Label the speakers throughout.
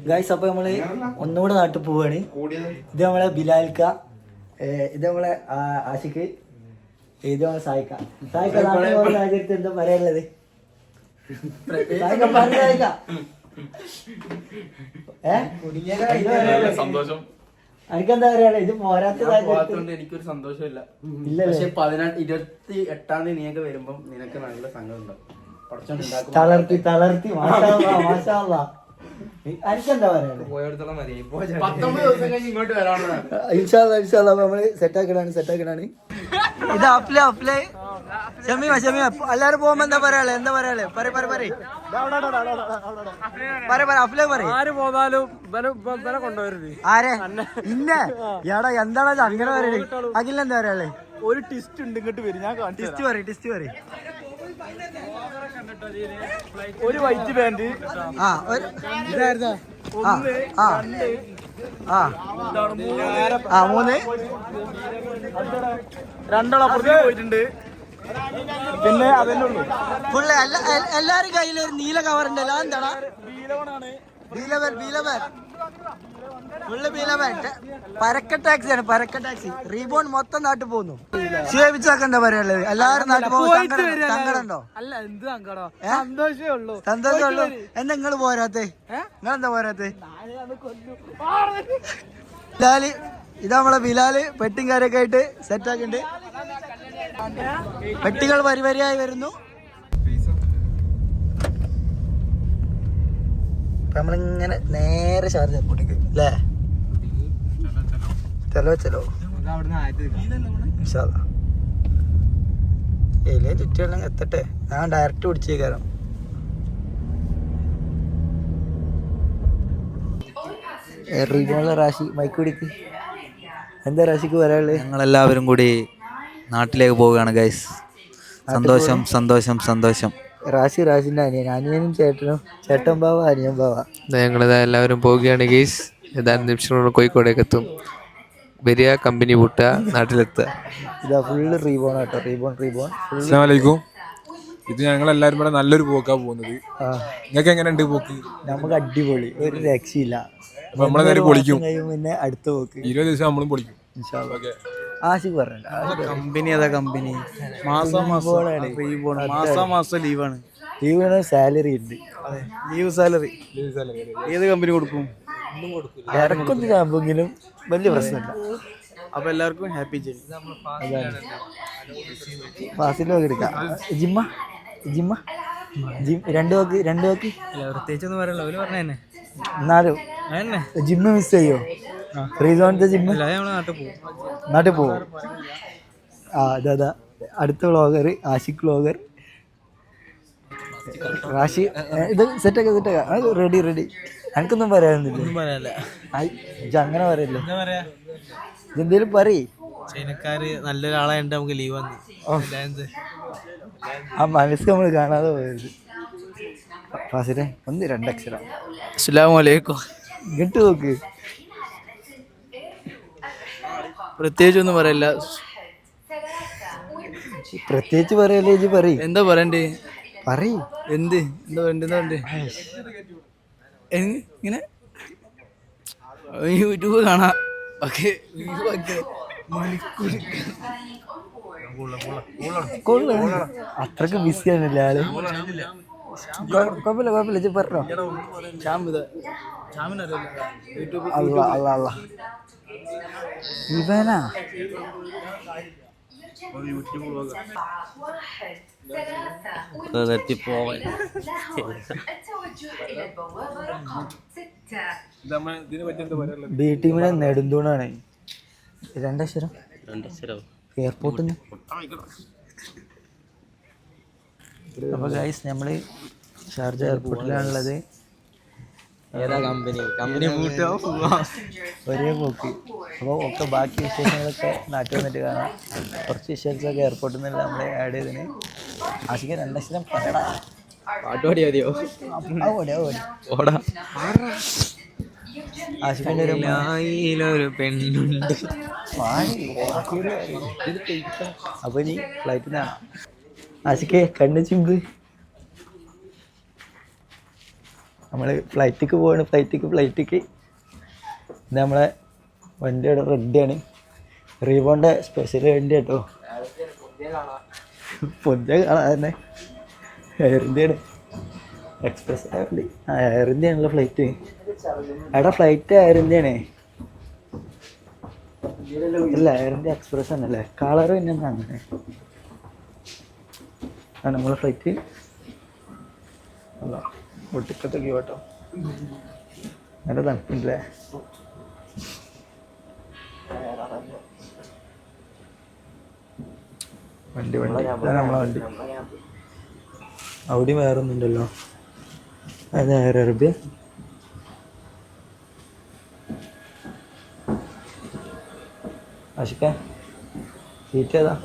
Speaker 1: Guys അപ്പോൾ നമ്മള് ഒന്നുകൂടെ നാട്ടിൽ പോവാണ്. ഇത് നമ്മളെ ബിലാൽക്ക, ഇത് നമ്മളെ ആഷിക്ക്, ഇത് നമ്മളെ സായിക്ക. സായിക്ക നാട്ടിൽ പോകുന്ന സാഹചര്യത്തിൽ എന്താ പറയാനുള്ളത്?
Speaker 2: സന്തോഷം.
Speaker 1: എനിക്കെന്താ പറയാ, ഇത് പോരാത്ത
Speaker 3: എനിക്കൊരു സന്തോഷമില്ല. പക്ഷെ 28-ാം തീയതി നീയൊക്കെ വരുമ്പോ നിനക്ക് നല്ല സങ്കടം ഉണ്ടാവും.
Speaker 1: തളർത്തി മാഷാ അല്ലാ. എനിക്കെന്താ പറയാ,
Speaker 3: പോയടത്തോളം മതി. 19 ദിവസം കഴിഞ്ഞ് ഇങ്ങോട്ട് വരാനുള്ളതാണ്.
Speaker 1: ഇൻഷാല്ലാ നമ്മള് സെറ്റാക്കിടാണ്. ഇത് അപ്ലൈ ഷമീമ എല്ലാരും പോകുമ്പോ എന്താ പറയാളെ
Speaker 4: ആര് പോന്നാലും കൊണ്ടുവരുത്.
Speaker 1: ആരെ ഇന്നെ എടാ എന്താണ് അങ്ങനെ പറയല്? അഖിൽ എന്താ പറയാളെ?
Speaker 4: ഒരു ടിസ്റ്റ് ഉണ്ട്, ഇങ്ങോട്ട് വരും. ഞാൻ
Speaker 1: ടിസ്റ്റ് പറയും.
Speaker 4: ഒരു വൈറ്റ് പാന്റ്,
Speaker 1: മൂന്ന്
Speaker 4: രണ്ടാളപ്പുറത്തേക്ക് പോയിട്ടുണ്ട്. പിന്നെ അതന്നെ ഉള്ളു.
Speaker 1: ഫുള്ള് എല്ലാരും കയ്യിൽ ഒരു നീല കവർ ഉണ്ടല്ലോ, എന്താടാ? പരക്ക ടാക്സി. റീബോൺ മൊത്തം നാട്ടിൽ പോകുന്നു. ശിവേപ്പിച്ചൊക്കെ എന്താ പറയാനുള്ളത്? എല്ലാരും നാട്ടിൽ പോകും. സങ്കടമുണ്ടോ?
Speaker 4: അല്ല, എന്ത് സങ്കടം, സന്തോഷമേ ഉള്ളൂ.
Speaker 1: എന്താ നിങ്ങള് പോരാത്തെ? നിങ്ങളെന്താ പോരാത്തെ? ബിലാല്, ഇത് നമ്മളെ ബിലാല് പെട്ടിയും കാര്യൊക്കെ ആയിട്ട് സെറ്റാക്കിണ്ട്. പെട്ടികൾ വരിയായി വരുന്നു. നമ്മളിങ്ങനെ നേരെ ഷാർജ എയർപോർട്ടിലേക്ക് അല്ലേ? ചെലോ എലിയും ചുറ്റിയെല്ലാം എത്തട്ടെ. ഞാൻ ഡയറക്റ്റ് പിടിച്ചേക്കാരം. റാശി മൈക്ക് പിടിക്ക്. എന്താ റാശിക്ക് പറയാനുള്ളത്?
Speaker 5: ഞങ്ങളെല്ലാവരും കൂടി നാട്ടിലേക്ക് പോവുകയാണ് ഗൈസ്. സന്തോഷം.
Speaker 1: റാഷിന്റെ അനിയനും ചേട്ടൻ ബാവ, അനിയൻ ബാവ.
Speaker 6: ഞങ്ങളിതാ എല്ലാവരും പോവുകയാണ് ഗൈസ്. ഏതാനും നിമിഷങ്ങളോട് കോഴിക്കോടേക്ക് എത്തും. വരിക, കമ്പനി പൂട്ടുക, നാട്ടിലെത്തുക.
Speaker 1: ഇതാ ഫുള്ള് റീബോൺ കേട്ടോ. റീബോൺ.
Speaker 2: അസ്സലാമലൈക്കും. ഇത് ഞങ്ങളെല്ലാവരും കൂടെ നല്ലൊരു പോക്കാ പോകുന്നത്. നിങ്ങൾക്ക് എങ്ങനെയുണ്ട് പോക്ക്?
Speaker 1: നമുക്ക് അടിപൊളി, ഒരു രക്ഷയില്ല.
Speaker 2: നമ്മളെ നേരെ പൊളിക്കും.
Speaker 1: പിന്നെ അടുത്ത പോക്ക്
Speaker 2: 20 ദിവസം നമ്മളും പൊളിക്കും.
Speaker 1: ആഷിക്ക് പറഞ്ഞ
Speaker 4: കമ്പനി മാസം ലീവാണ്.
Speaker 1: സാലറി ഉണ്ട്.
Speaker 4: ലീവ് സാലറി ഏത് കമ്പനി കൊടുക്കും?
Speaker 1: ഇറക്കൊന്നും ചാമ്പെങ്കിലും വലിയ പ്രശ്നമില്ല.
Speaker 4: അപ്പൊ എല്ലാവർക്കും ഹാപ്പി ചെയ്യും.
Speaker 1: ഫാസിലൊക്കെ എടുക്കാം. ജിമ്മ രണ്ട് നോക്ക്.
Speaker 4: പ്രത്യേകിച്ചൊന്നും പറയല്ലോ, അവര് പറഞ്ഞ
Speaker 1: എന്നാലും ജിമ്മ് മിസ് ചെയ്യോ? റീസോണിന്റെ ജിമ്മ് നാട്ടിൽ പോവും. അതാ അടുത്ത വ്ളോഗർ ആഷിഖ് വ്ളോഗർ. റാഷി ഇത് സെറ്റാക്കാം. റെഡി. എനിക്കൊന്നും പറയാനൊന്നുമില്ല. അങ്ങനെ പറയല്ലോ. എന്തേലും പറയ്.
Speaker 4: ചൈനക്കാര് നല്ലൊരാളായിട്ട് നമുക്ക് ലീവ് വന്നു.
Speaker 1: ആ മനസ്സ് നമ്മൾ കാണാതെ പോയത്. ഫാസിലെ 1-2 അക്ഷരം.
Speaker 4: അസ്സലാമു അലൈക്കും.
Speaker 1: ഇങ്ങോട്ട് നോക്ക്.
Speaker 4: പ്രത്യേകിച്ചൊന്നും പറയില്ല.
Speaker 1: പ്രത്യേകിച്ച് പറയല്ലേ? ഇജ്ജ് പറയ്.
Speaker 4: എന്താ പറയണ്ടേ?
Speaker 1: പറയ്.
Speaker 4: എന്താ പറയണ്ടേ? ഇങ്ങനെ യൂട്യൂബ് കാണാം. ഓക്കെ,
Speaker 1: അത്രക്ക് ബിസിയാണല്ലേ ആള്? കുഴപ്പമില്ല ഇജ്ജ് പറഞ്ഞോ. അല്ല ഇവനാ ബി ടീമിനെ നെടുന്തൂണാണ്. 2 അക്ഷരം. എയർപോർട്ടിൽ നിന്ന്. അപ്പോൾ ഗൈസ് നമ്മള് ഷാർജ എയർപോർട്ടിലാണുള്ളത്. ഒരേ പോക്ക്. അപ്പോൾ ഒക്കെ ബാക്കി വിശേഷങ്ങളൊക്കെ നാട്ടിൽ വന്നിട്ട് കാണാം. കുറച്ച് വിശേഷങ്ങളൊക്കെ എയർപോർട്ടിൽ നിന്നല്ല നമ്മൾ ആഡ് ചെയ്തതിന്. ആശിക്ക് 2 അക്ഷരം പറയടാ.
Speaker 6: പാട്ടുപാടി മതിയോ?
Speaker 1: ഓടാ. ആശിക്കിന്റെ
Speaker 6: ഒരു പെണ്ണുണ്ട്.
Speaker 1: അപ്പൊ ഇനി ഫ്ലൈറ്റിൽ നിന്നാണ്. ആശിക്ക് കണ്ണ് ചിമ്പ്. നമ്മൾ ഫ്ലൈറ്റിക്ക് പോവാണ്. ഫ്ലൈറ്റിക്ക് ഇത് നമ്മളെ വണ്ടിയുടെ റെഡിയാണ്. റീബോണിൻ്റെ സ്പെഷ്യൽ വണ്ടി കേട്ടോ. പൊന്തിയ കാണാൻ തന്നെ. എയർ ഇന്ത്യയാണ്, എക്സ്പ്രസ് വണ്ടി. എയർ ഇന്ത്യയാണല്ലോ ഫ്ലൈറ്റ്. അവിടെ ഫ്ലൈറ്റ് എയർ ഇന്ത്യയാണ്. ഇല്ല, എയർ ഇന്ത്യ എക്സ്പ്രസ് തന്നെയല്ലേ. കളർ പിന്നെ അങ്ങനെ ആ നമ്മളെ ഫ്ലൈറ്റ്. അല്ല ഒട്ടിക്കത്തൊക്കെ കേട്ടോ. നല്ല തണുപ്പില്ലേ. വണ്ടി ഇതാണ് നമ്മളെ വണ്ടി. അവിടെ വേറെ ഒന്നുണ്ടല്ലോ. അത് എയർ അറേബ്യ. ആഷിക്ക സീറ്റ് ഏതാ?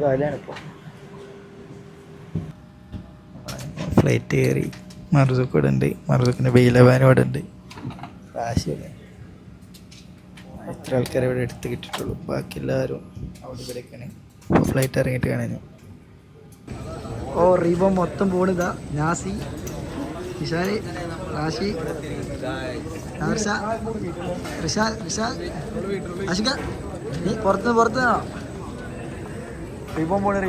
Speaker 1: കാലാണിപ്പോൾ. ഫ്ലൈറ്റ് കയറി. മറുസൊക്കെ ഇവിടെ ഉണ്ട്. മറുസൊക്കിൻ്റെ ബെയിലവാനും ഇവിടെ ഉണ്ട്. കാശില്ലേ. എത്ര ആൾക്കാരെ ഇവിടെ എടുത്ത് കിട്ടിയിട്ടുള്ളൂ. ബാക്കി എല്ലാവരും അവിടെ ഇവിടെയൊക്കെയാണ്. ഇപ്പോൾ ഫ്ലൈറ്റ് ഇറങ്ങിയിട്ട് കാണാനും. ഓ റീബോ മൊത്തം പോണിതാ. നാസി, വിശാൽ, റാഷി, റിഷാൽ, ആഷിക നീ പുറത്ത് റീബോം പോണേ.